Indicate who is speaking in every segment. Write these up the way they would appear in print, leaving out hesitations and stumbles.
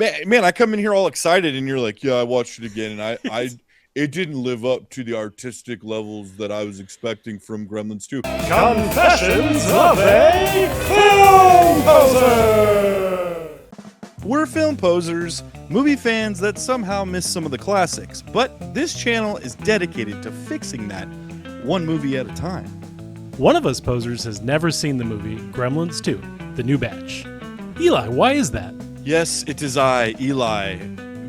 Speaker 1: Man, I come in here all excited, and you're like, "Yeah, I watched it again, and it didn't live up to the artistic levels that I was expecting from Gremlins 2."
Speaker 2: Confessions of a Film Poser!
Speaker 3: We're film posers, movie fans that somehow miss some of the classics, but this channel is dedicated to fixing that one movie at a time.
Speaker 2: One of us posers has never seen the movie Gremlins 2, The New Batch. Eli, why is that?
Speaker 3: Yes, it is I, Eli,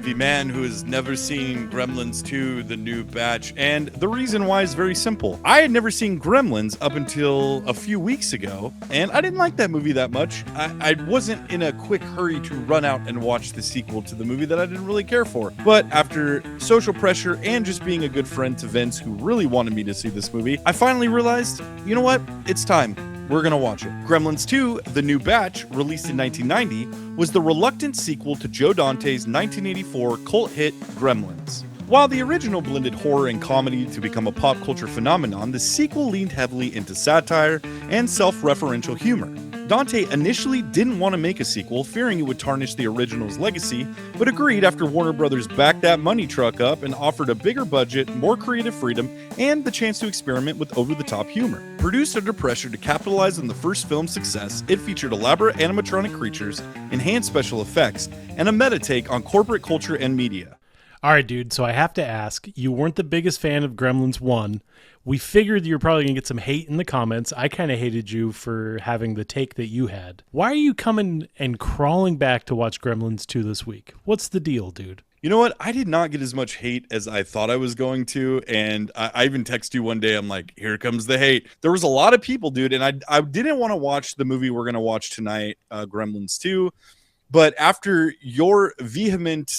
Speaker 3: the man who has never seen Gremlins 2, The New Batch, and the reason why is very simple. I had never seen Gremlins up until a few weeks ago, and I didn't like that movie that much. I wasn't in a quick hurry to run out and watch the sequel to the movie that I didn't really care for. But after social pressure and just being a good friend to Vince, who really wanted me to see this movie, I finally realized, you know what? It's time. We're gonna watch it. Gremlins 2, The New Batch, released in 1990, was the reluctant sequel to Joe Dante's 1984 cult hit Gremlins. While the original blended horror and comedy to become a pop culture phenomenon, the sequel leaned heavily into satire and self-referential humor. Dante initially didn't want to make a sequel, fearing it would tarnish the original's legacy, but agreed after Warner Brothers backed that money truck up and offered a bigger budget, more creative freedom, and the chance to experiment with over-the-top humor. Produced under pressure to capitalize on the first film's success, it featured elaborate animatronic creatures, enhanced special effects, and a meta-take on corporate culture and media.
Speaker 2: All right, dude, so I have to ask, you weren't the biggest fan of Gremlins 1. We figured you were probably going to get some hate in the comments. I kind of hated you for having the take that you had. Why are you coming and crawling back to watch Gremlins 2 this week? What's the deal, dude?
Speaker 3: You know what? I did not get as much hate as I thought I was going to, and I even texted you one day. I'm like, here comes the hate. There was a lot of people, dude, and I didn't want to watch the movie we're going to watch tonight, Gremlins 2, but after your vehement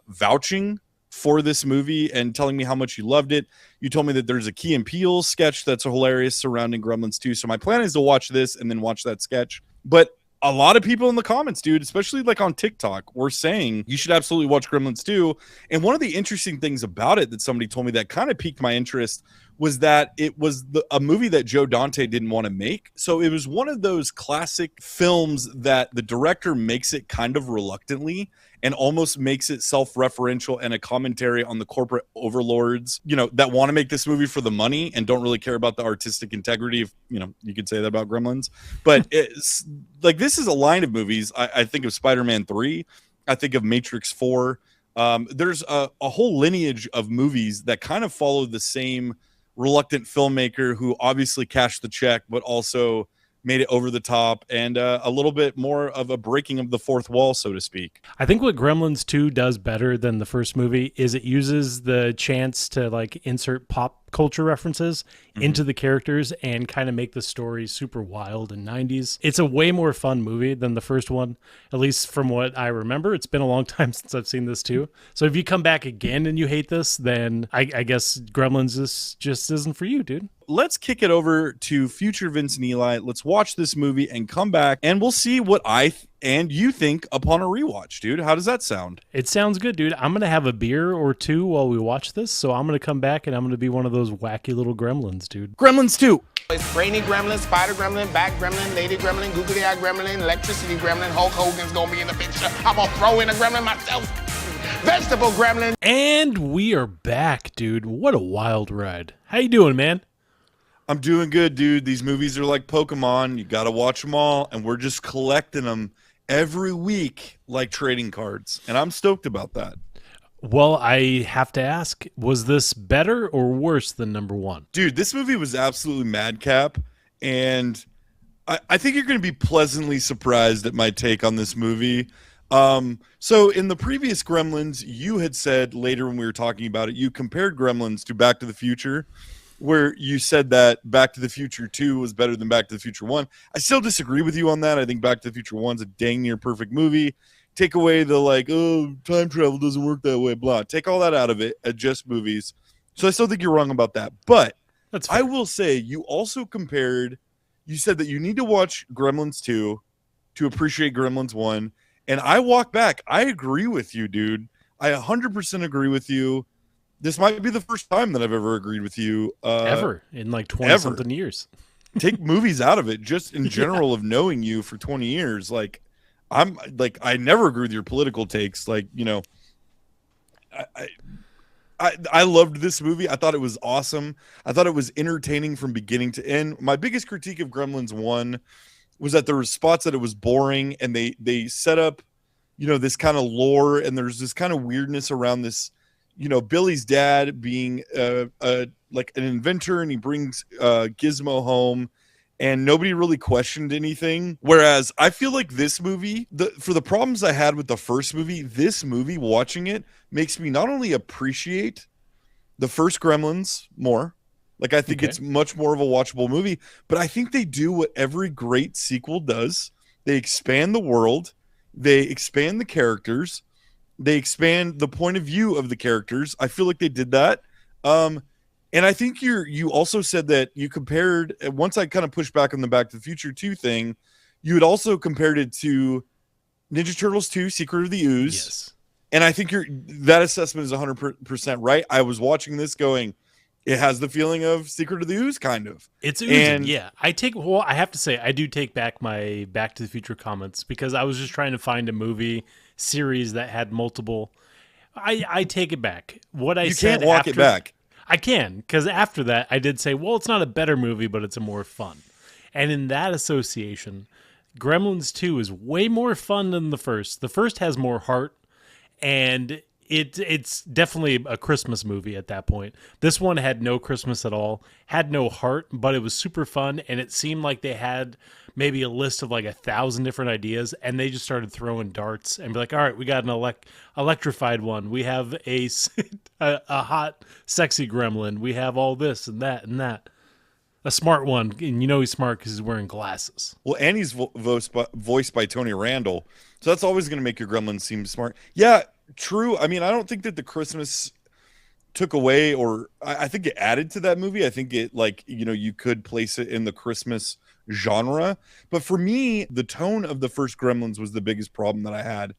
Speaker 3: vouching for this movie and telling me how much you loved it, you told me that there's a Key and Peele sketch that's hilarious surrounding Gremlins 2. So my plan is to watch this and then watch that sketch. But a lot of people in the comments, dude, especially like on TikTok, were saying you should absolutely watch Gremlins 2. And one of the interesting things about it that somebody told me that kind of piqued my interest was that it was a movie that Joe Dante didn't want to make. So it was one of those classic films that the director makes it kind of reluctantly and almost makes it self-referential and a commentary on the corporate overlords, you know, that want to make this movie for the money and don't really care about the artistic integrity. If, you know, you could say that about Gremlins. But it's like, this is a line of movies. I think of Spider-Man 3. I think of Matrix 4. There's a whole lineage of movies that kind of follow the same reluctant filmmaker who obviously cashed the check, but also made it over the top and a little bit more of a breaking of the fourth wall, so to speak.
Speaker 2: I think what Gremlins 2 does better than the first movie is it uses the chance to like insert pop culture references into the characters and kind of make the story super wild and 90s. It's a way more fun movie than the first one, at least from what I remember. It's been a long time since I've seen this too. So if you come back again and you hate this, then I guess Gremlins just isn't for you, dude.
Speaker 3: Let's kick it over to future Vince and Eli. Let's watch this movie and come back and we'll see what and you think upon a rewatch, dude. How does that sound?
Speaker 2: It sounds good, dude. I'm going to have a beer or two while we watch this, so I'm going to come back and I'm going to be one of those wacky little gremlins, dude.
Speaker 3: Gremlins 2.
Speaker 4: It's Brainy Gremlin, Spider Gremlin, Bat Gremlin, Lady Gremlin, Googly Eye Gremlin, Electricity Gremlin, Hulk Hogan's gonna be in the picture. I'm gonna throw in a Gremlin myself. Vegetable Gremlin.
Speaker 2: And we are back, dude. What a wild ride. How you doing, man?
Speaker 3: I'm doing good, dude. These movies are like Pokemon. You got to watch them all, and we're just collecting them every week like trading cards, and I'm stoked about that.
Speaker 2: Well, I have to ask, was this better or worse than number one?
Speaker 3: Dude, this movie was absolutely madcap, and I think you're going to be pleasantly surprised at my take on this movie. So in the previous Gremlins, you had said later when we were talking about it, you compared Gremlins to Back to the Future, where you said that Back to the Future 2 was better than Back to the Future 1. I still disagree with you on that. I think Back to the Future 1's a dang near perfect movie. Take away the like, oh, time travel doesn't work that way, blah. Take all that out of it, adjust movies. So I still think you're wrong about that. But
Speaker 2: That's fair.
Speaker 3: I will say you also compared, you said that you need to watch Gremlins 2 to appreciate Gremlins 1. And I walk back. I agree with you, dude. I 100% agree with you. This might be the first time that I've ever agreed with you.
Speaker 2: Ever in like 20-something years.
Speaker 3: Take movies out of it, just in general of knowing you for 20 years. Like, I'm like, I never agree with your political takes. Like, I loved this movie. I thought it was awesome. I thought it was entertaining from beginning to end. My biggest critique of Gremlins 1 was that there were spots that it was boring, and they set up, this kind of lore, and there's this kind of weirdness around this, Billy's dad being like an inventor, and he brings Gizmo home, and nobody really questioned anything. Whereas I feel like this movie, for the problems I had with the first movie, this movie, watching it, makes me not only appreciate the first Gremlins more, like I think it's much more of a watchable movie, but I think they do what every great sequel does. They expand the world, they expand the characters, they expand the point of view of the characters. I feel like they did that. And I think you also said that you compared, once I kind of pushed back on the Back to the Future 2 thing, you had also compared it to Ninja Turtles 2, Secret of the Ooze.
Speaker 2: Yes.
Speaker 3: And I think that assessment is 100% right. I was watching this going, it has the feeling of Secret of the Ooze, kind of.
Speaker 2: It's oozing, yeah. I have to say, I do take back my Back to the Future comments, because I was just trying to find a movie series that had multiple. I take it back. What I said,
Speaker 3: you can't walk it back.
Speaker 2: I can, because after that, I did say, well, it's not a better movie, but it's a more fun. And in that association, Gremlins 2 is way more fun than the first. The first has more heart, and it's definitely a Christmas movie at that point. This one had no Christmas at all, had no heart, but it was super fun, and it seemed like they had maybe a list of like 1,000 different ideas, and they just started throwing darts and be like, all right, we got an electrified one. We have a hot, sexy gremlin. We have all this and that and that. A smart one, and he's smart because he's wearing glasses.
Speaker 3: Well, and he's voiced by Tony Randall, so that's always going to make your gremlin seem smart. Yeah, true. I mean, I don't think that the Christmas took away, or I think it added to that movie. I think it, like, you could place it in the Christmas genre. But for me, the tone of the first Gremlins was the biggest problem that I had.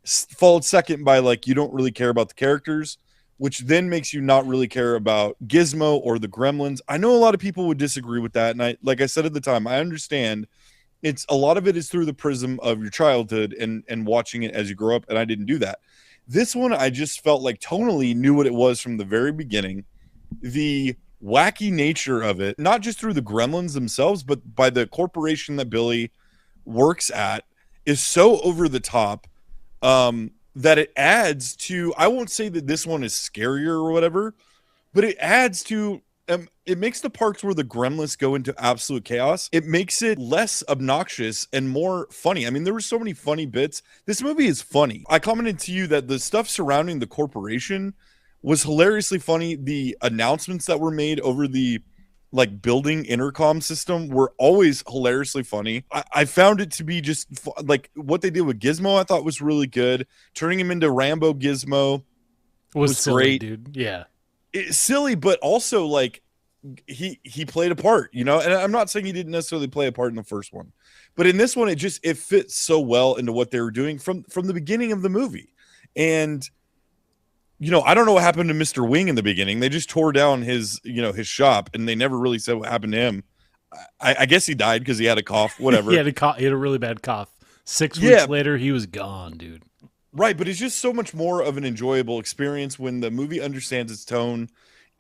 Speaker 3: Followed second by, like, you don't really care about the characters, which then makes you not really care about Gizmo or the Gremlins. I know a lot of people would disagree with that, and like I said at the time, I understand. It's a lot of it is through the prism of your childhood and watching it as you grow up, and I didn't do that. This one, I just felt like tonally knew what it was from the very beginning. The wacky nature of it, not just through the Gremlins themselves, but by the corporation that Billy works at, is so over the top that it adds to, I won't say that this one is scarier or whatever, but it adds to, it makes the parts where the Gremlins go into absolute chaos, it makes it less obnoxious and more funny. I mean, there were so many funny bits. This movie is funny. I commented to you that the stuff surrounding the corporation was hilariously funny. The announcements that were made over the building intercom system were always hilariously funny. I found it to be just like what they did with Gizmo. I thought was really good. Turning him into Rambo Gizmo was
Speaker 2: silly,
Speaker 3: great,
Speaker 2: dude. Yeah.
Speaker 3: It's silly, but also like he played a part, and I'm not saying he didn't necessarily play a part in the first one, but in this one, it fits so well into what they were doing from the beginning of the movie. And I don't know what happened to Mr. Wing in the beginning. They just tore down his shop, and they never really said what happened to him. I guess he died because he had a cough, whatever.
Speaker 2: He had a really bad cough. 6 weeks later, he was gone, dude.
Speaker 3: Right, but it's just so much more of an enjoyable experience when the movie understands its tone.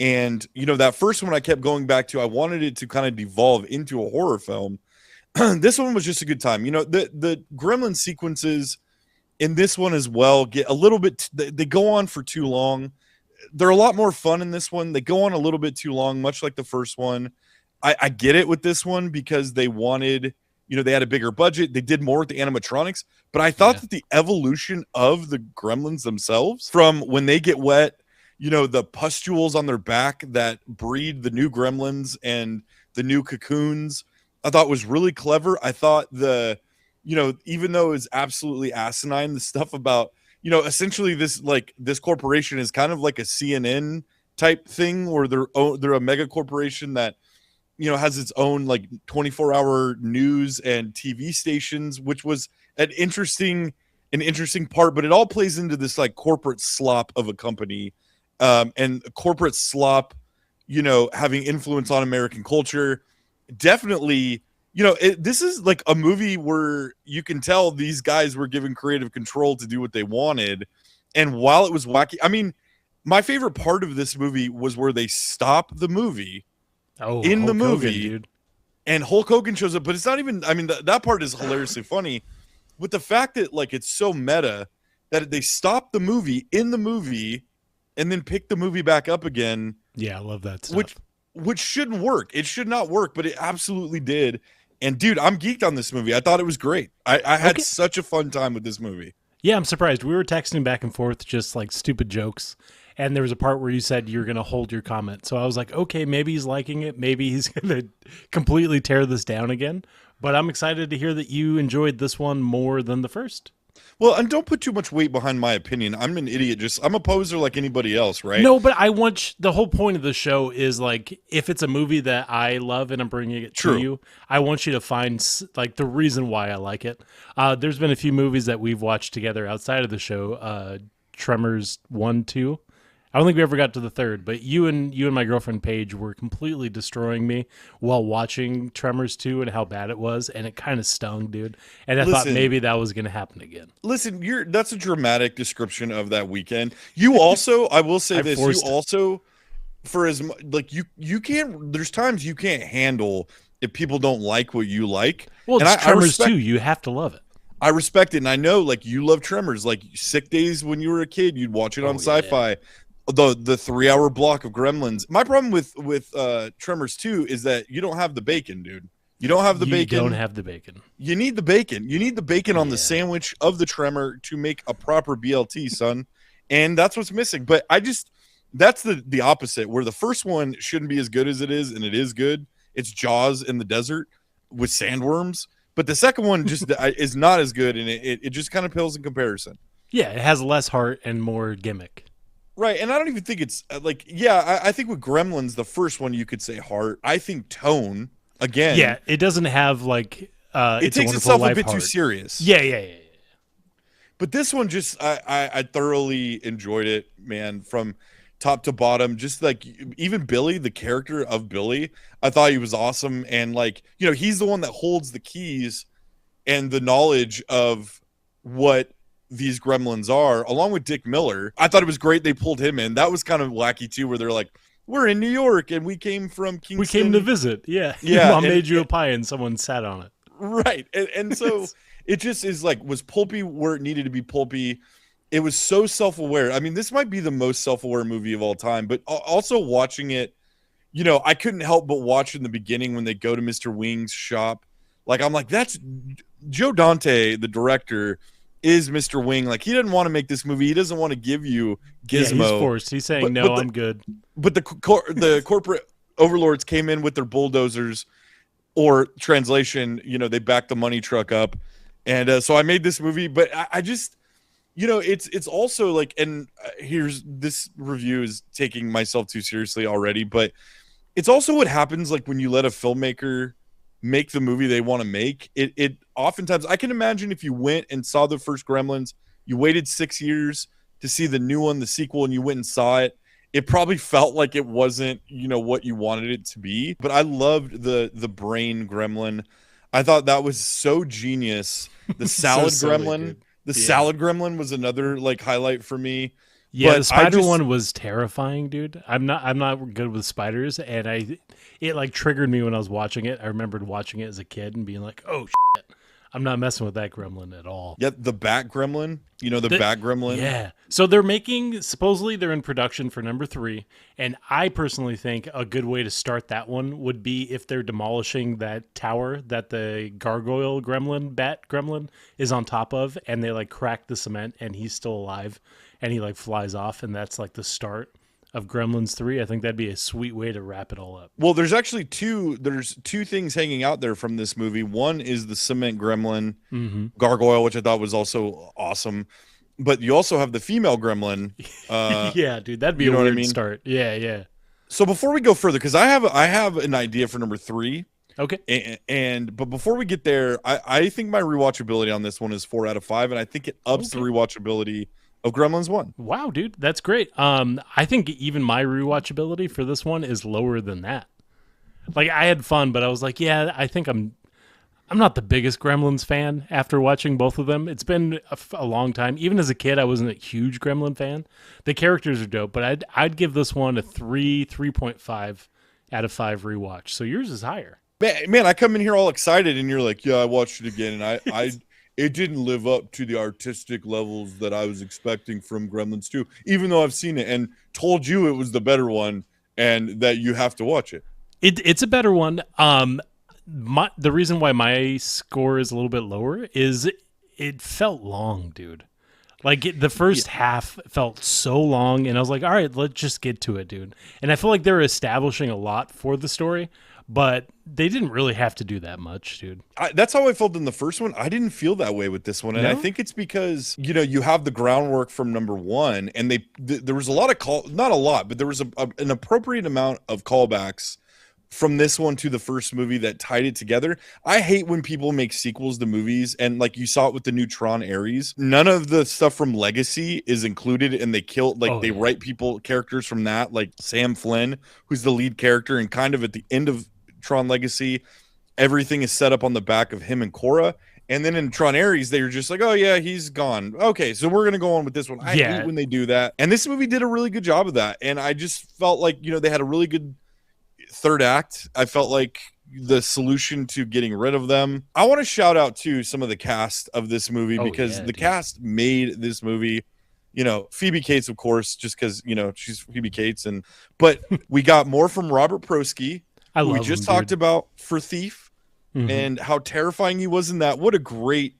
Speaker 3: And, that first one I kept going back to, I wanted it to kind of devolve into a horror film. This one was just a good time. The Gremlin sequences in this one as well get a little bit, they go on for too long. They're a lot more fun in this one. They go on a little bit too long, much like the first one. I get it with this one because they wanted, they had a bigger budget. They did more with the animatronics, but I thought that the evolution of the Gremlins themselves, from when they get wet, the pustules on their back that breed the new Gremlins and the new cocoons, I thought was really clever. I thought even though it's absolutely asinine, the stuff about, essentially this corporation is kind of like a CNN type thing, where they're a mega corporation that, has its own 24-hour news and TV stations, which was an interesting part, but it all plays into this corporate slop of a company, and corporate slop, having influence on American culture. Definitely this is like a movie where you can tell these guys were given creative control to do what they wanted. And while it was wacky, I mean, my favorite part of this movie was where they stop the movie in
Speaker 2: Hulk
Speaker 3: the movie
Speaker 2: Hogan, dude.
Speaker 3: and Hulk Hogan shows up, but it's not even, I mean, that part is hilariously funny with the fact that like, it's so meta that they stop the movie in the movie and then pick the movie back up again.
Speaker 2: Yeah, I love that stuff.
Speaker 3: Which shouldn't work. It should not work, but it absolutely did. And dude, I'm geeked on this movie. I thought it was great. I had such a fun time with this movie.
Speaker 2: Yeah, I'm surprised. We were texting back and forth just like stupid jokes. And there was a part where you said you're going to hold your comment. So I was like, okay, maybe he's liking it. Maybe he's going to completely tear this down again. But I'm excited to hear that you enjoyed this one more than the first.
Speaker 3: Well, and don't put too much weight behind my opinion. I'm an idiot. I'm a poser like anybody else, right?
Speaker 2: No, but the whole point of the show is like, if it's a movie that I love and I'm bringing it to you, I want you to find like the reason why I like it. There's been a few movies that we've watched together outside of the show. Tremors 1, 2. I don't think we ever got to the third, but you and my girlfriend Paige were completely destroying me while watching Tremors 2 and how bad it was, and it kind of stung, dude. And I thought maybe that was going to happen again.
Speaker 3: Listen, that's a dramatic description of that weekend. You also, I will say this, you also, for as like you can't. There's times you can't handle if people don't like what you like.
Speaker 2: Well, it's Tremors 2. You have to love it.
Speaker 3: I respect it, and I know like you love Tremors. Like Sick Days when you were a kid, you'd watch it on Sci-Fi. Yeah. The 3-hour block of Gremlins. My problem with Tremors 2 is that you don't have the bacon, dude. You don't have the bacon.
Speaker 2: You don't have the bacon.
Speaker 3: You need the bacon. You need the bacon on the sandwich of the Tremor to make a proper BLT, son. And that's what's missing. But that's the opposite, where the first one shouldn't be as good as it is, and it is good. It's Jaws in the desert with sandworms. But the second one just is not as good, and it just kind of pales in comparison.
Speaker 2: Yeah, it has less heart and more gimmick.
Speaker 3: Right, and I don't even think it's like, I think with Gremlins, the first one, you could say heart. I think tone, again.
Speaker 2: Yeah, it doesn't have like
Speaker 3: it takes itself a bit too serious.
Speaker 2: Yeah.
Speaker 3: But this one just, I thoroughly enjoyed it, man, from top to bottom. Just like even Billy, the character of Billy, I thought he was awesome. And like, he's the one that holds the keys and the knowledge of what these Gremlins are, along with Dick Miller. I thought it was great they pulled him in. That was kind of wacky too, where they're like, we're in New York and we came from Kingston.
Speaker 2: We came to visit. Yeah. Your mom made you a pie and someone sat on it.
Speaker 3: Right. And so it just is like, was pulpy where it needed to be pulpy. It was so self-aware. I mean, this might be the most self-aware movie of all time, but also watching it, I couldn't help but watch in the beginning when they go to Mr. Wing's shop. Like, I'm like, that's Joe Dante, the director, is Mr. Wing. Like, he didn't want to make this movie. He doesn't want to give you Gizmo.
Speaker 2: Yeah, he's forced. He's saying, I'm good.
Speaker 3: But the corporate overlords came in with their bulldozers, or translation, they backed the money truck up. And so I made this movie, but I just, it's also like, and here's, this review is taking myself too seriously already, but it's also what happens like when you let a filmmaker make the movie they want to make. It oftentimes, I can imagine if you went and saw the first Gremlins, you waited 6 years to see the new one, the sequel, and you went and saw it, it probably felt like it wasn't, what you wanted it to be. But I loved the brain Gremlin. I thought that was so genius. The salad Gremlin, salad Gremlin was another like highlight for me.
Speaker 2: Yeah, but the spider one was terrifying, dude. I'm not good with spiders, and it like triggered me when I was watching it. I remembered watching it as a kid and being like, "Oh shit, I'm not messing with that gremlin at all."
Speaker 3: Yeah, the Bat Gremlin, the Bat Gremlin.
Speaker 2: Yeah. So supposedly they're in production for number 3, and I personally think a good way to start that one would be if they're demolishing that tower that the gargoyle gremlin, Bat Gremlin, is on top of, and they like crack the cement and he's still alive. And he like flies off, and that's like the start of Gremlins 3. I think that'd be a sweet way to wrap it all up.
Speaker 3: Well, there's actually two things hanging out there from this movie. One is the cement gremlin gargoyle, which I thought was also awesome. But you also have the female gremlin.
Speaker 2: Yeah, dude, that'd be a weird start. Yeah.
Speaker 3: So before we go further, because I have an idea for number 3.
Speaker 2: Okay.
Speaker 3: But before we get there, I think my rewatchability on this one is 4 out of 5, and I think it ups the rewatchability of Gremlins 1.
Speaker 2: Wow, dude, that's great. I think even my rewatchability for this one is lower than that. Like, I had fun, but I was like, yeah, I think I'm I'm not the biggest Gremlins fan after watching both of them. It's been a long time. Even as a kid, I wasn't a huge Gremlin fan. The characters are dope, but I'd give this one a 3.5 out of 5 rewatch. So yours is higher.
Speaker 1: Man, I come in here all excited, and you're like, "Yeah, I watched it again, and it didn't live up to the artistic levels that I was expecting from Gremlins 2, even though I've seen it and told you it was the better one, and that you have to watch it."
Speaker 2: It's a better one. The reason why my score is a little bit lower is it felt long, dude. Like the first half felt so long, and I was like, all right, let's just get to it, dude. And I feel like they were establishing a lot for the story, but they didn't really have to do that much, dude.
Speaker 1: That's how I felt in the first one. I didn't feel that way with this one, and
Speaker 2: No?
Speaker 1: I think it's because you have the groundwork from number one, and there was a lot of not a lot, but there was an appropriate amount of callbacks from this one to the first movie that tied it together. I hate when people make sequels to movies, and like you saw it with the new Tron Ares, none of the stuff from Legacy is included, and they killed write characters from that, like Sam Flynn, who's the lead character, and kind of at the end of Tron Legacy, everything is set up on the back of him and Cora. And then in Tron Ares, they were just like, oh yeah, he's gone. Okay, so we're gonna go on with this one. I hate when they do that. And this movie did a really good job of that. And I just felt like, they had a really good third act. I felt like the solution to getting rid of them. I want to shout out to some of the cast of this movie because the cast made this movie. Phoebe Cates, of course, just because she's Phoebe Cates, but we got more from Robert Prosky, who we just talked about for Thief, and how terrifying he was in that. What a great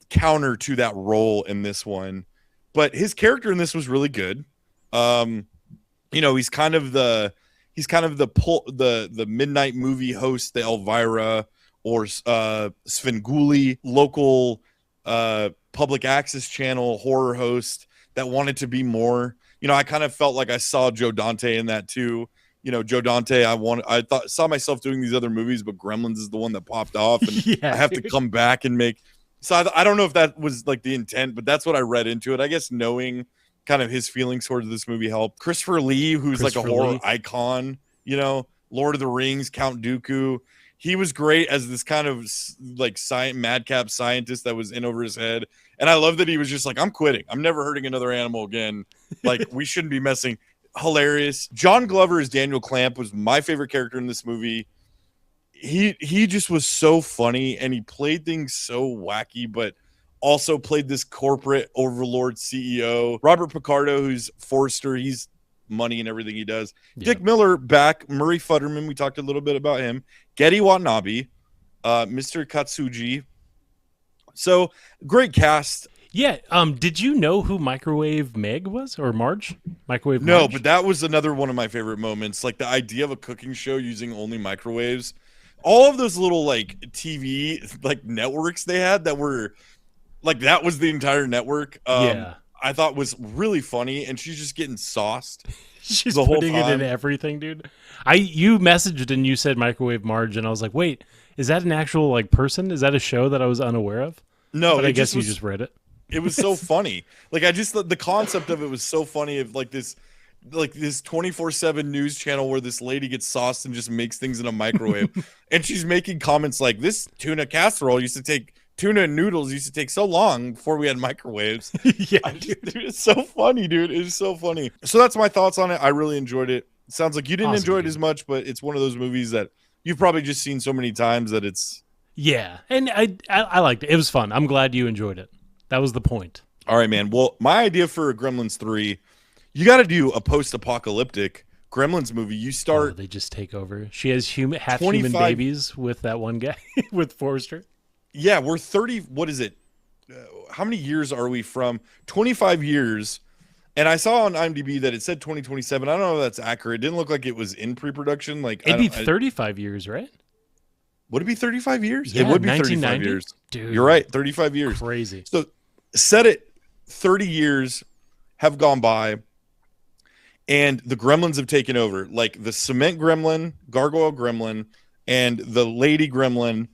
Speaker 1: counter to that role in this one. But his character in this was really good. He's kind of the midnight movie host, the Elvira, or Svengoolie, local public access channel horror host that wanted to be more. I kind of felt like I saw Joe Dante in that too. Joe Dante, I saw myself doing these other movies, but Gremlins is the one that popped off, and I have to come back and make. So I don't know if that was like the intent, but that's what I read into it. I guess knowing kind of his feelings towards this movie helped. Christopher Lee, who's like a horror icon, Lord of the Rings, Count Dooku. He was great as this kind of like madcap scientist that was in over his head. And I love that he was just like, I'm quitting. I'm never hurting another animal again. Like, we shouldn't be messing. Hilarious. John Glover as Daniel Clamp was my favorite character in this movie. He just was so funny, and he played things so wacky, but also played this corporate overlord CEO. Robert Picardo, who's Forrester, he's money and everything he does. Dick Miller back. Murray Futterman, we talked a little bit about him. Getty Watanabe, Mr. Katsuji. So great cast.
Speaker 2: Yeah. Did you know who Microwave Meg was, or Marge? Microwave
Speaker 1: No,
Speaker 2: Marge?
Speaker 1: but that was another one of my favorite moments. Like the idea of a cooking show using only microwaves. All of those little like TV like networks they had that were like, that was the entire network. I thought was really funny, and she's just getting sauced.
Speaker 2: She's
Speaker 1: the whole
Speaker 2: putting it in
Speaker 1: time.
Speaker 2: everything, dude. You messaged and you said Microwave Marge, and I was like, wait, is that an actual like person? Is that a show that I was unaware of?
Speaker 1: No,
Speaker 2: but I guess you just read it.
Speaker 1: It was so funny. Like, the concept of it was so funny, of like this 24/7 news channel where this lady gets sauced and just makes things in a microwave. And she's making comments like, this tuna casserole tuna and noodles used to take so long before we had microwaves. Dude, it's so funny, dude. It is so funny. So that's my thoughts on it. I really enjoyed it. Sounds like you didn't enjoy it as much, but it's one of those movies that you've probably just seen so many times that it's.
Speaker 2: Yeah, and I liked it. It was fun. I'm glad you enjoyed it. That was the point.
Speaker 1: All right, man. Well, my idea for Gremlins 3, you got to do a post-apocalyptic Gremlins movie. You start.
Speaker 2: They just take over. She has half human babies with that one guy, with Forrester.
Speaker 1: Yeah, we're 30. What is it? How many years are we from? 25 years. And I saw on IMDb that it said 2027. I don't know if that's accurate. It didn't look like it was in pre-production. Like,
Speaker 2: it'd be 35 years, right?
Speaker 1: Would it be 35 years?
Speaker 2: Yeah,
Speaker 1: it would be 35 years.
Speaker 2: Dude,
Speaker 1: you're right. 35 years.
Speaker 2: Crazy.
Speaker 1: So set it 30 years have gone by, and the Gremlins have taken over. Like the cement Gremlin, Gargoyle Gremlin, and the Lady Gremlin,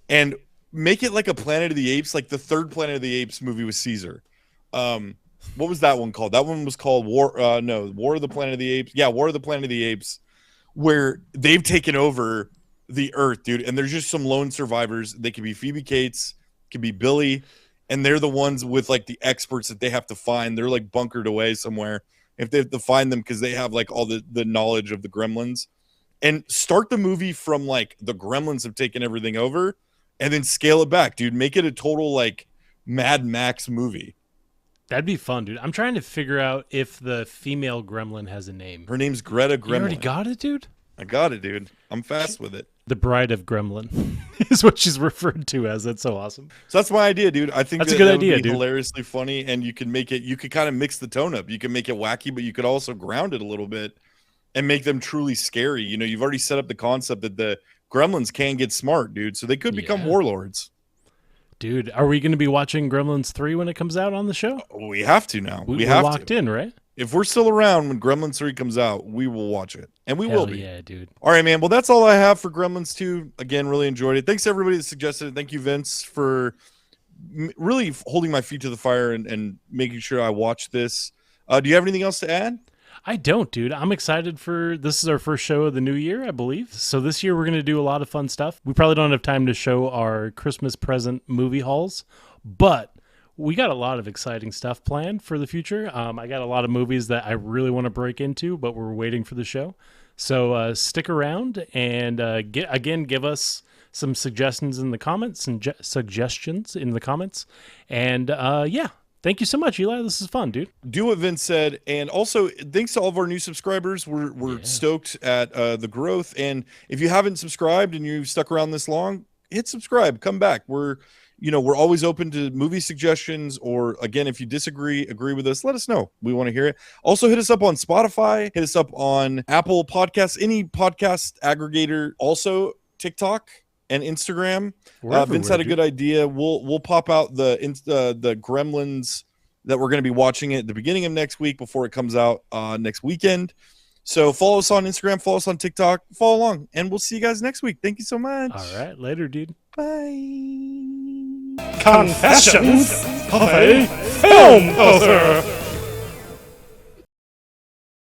Speaker 1: and make it like a Planet of the Apes, like the third Planet of the Apes movie with Caesar. What was that one called? That one was called War of the Planet of the Apes. Yeah, War of the Planet of the Apes, where they've taken over the earth, dude. And there's just some lone survivors. They could be Phoebe Cates, could be Billy, and they're the ones with like the experts that they have to find. They're like bunkered away somewhere. If they have to find them because they have like all the knowledge of the Gremlins, and start the movie from like the Gremlins have taken everything over, and then scale it back, dude. Make it a total like Mad Max movie.
Speaker 2: That'd be fun, dude. I'm trying to figure out if the female gremlin has a name.
Speaker 1: Her name's Greta Gremlin.
Speaker 2: You already got it, dude?
Speaker 1: I got it, dude. I'm fast with it.
Speaker 2: The Bride of Gremlin is what she's referred to as. That's so awesome.
Speaker 1: So that's my idea, dude. I think
Speaker 2: that's a good idea,
Speaker 1: would be
Speaker 2: dude.
Speaker 1: Hilariously funny, and you can make it. You could kind of mix the tone up. You can make it wacky, but you could also ground it a little bit and make them truly scary. You know, you've already set up the concept that the Gremlins can get smart, dude. So they could become warlords.
Speaker 2: Dude, are we going to be watching Gremlins 3 when it comes out on the show?
Speaker 1: We have to now.
Speaker 2: We're
Speaker 1: have
Speaker 2: locked in, right?
Speaker 1: If we're still around when Gremlins 3 comes out, we will watch it. And we will be.
Speaker 2: Yeah, dude.
Speaker 1: All right, man. Well, that's all I have for Gremlins 2. Again, really enjoyed it. Thanks to everybody that suggested it. Thank you, Vince, for really holding my feet to the fire and making sure I watch this. Do you have anything else to add?
Speaker 2: I don't, dude. I'm excited for this is our first show of the new year, I believe. So this year we're going to do a lot of fun stuff. We probably don't have time to show our Christmas present movie hauls, but we got a lot of exciting stuff planned for the future. I got a lot of movies that I really want to break into, but we're waiting for the show. So stick around and give us some suggestions in the comments and suggestions in the comments. And thank you so much, Eli. This is fun, dude.
Speaker 1: Do what Vince said. And also, thanks to all of our new subscribers. We're stoked at the growth. And if you haven't subscribed and you've stuck around this long, hit subscribe. Come back. We're always open to movie suggestions. Or, again, if you agree with us, let us know. We want to hear it. Also, hit us up on Spotify. Hit us up on Apple Podcasts, any podcast aggregator. Also, TikTok and Instagram. Vince had a good idea. We'll pop out the Gremlins that we're going to be watching at the beginning of next week before it comes out next weekend. So follow us on Instagram, follow us on TikTok, follow along, and we'll see you guys next week. Thank you so much.
Speaker 2: All right, later, dude.
Speaker 1: Bye.
Speaker 5: Confessions of a Film Poser.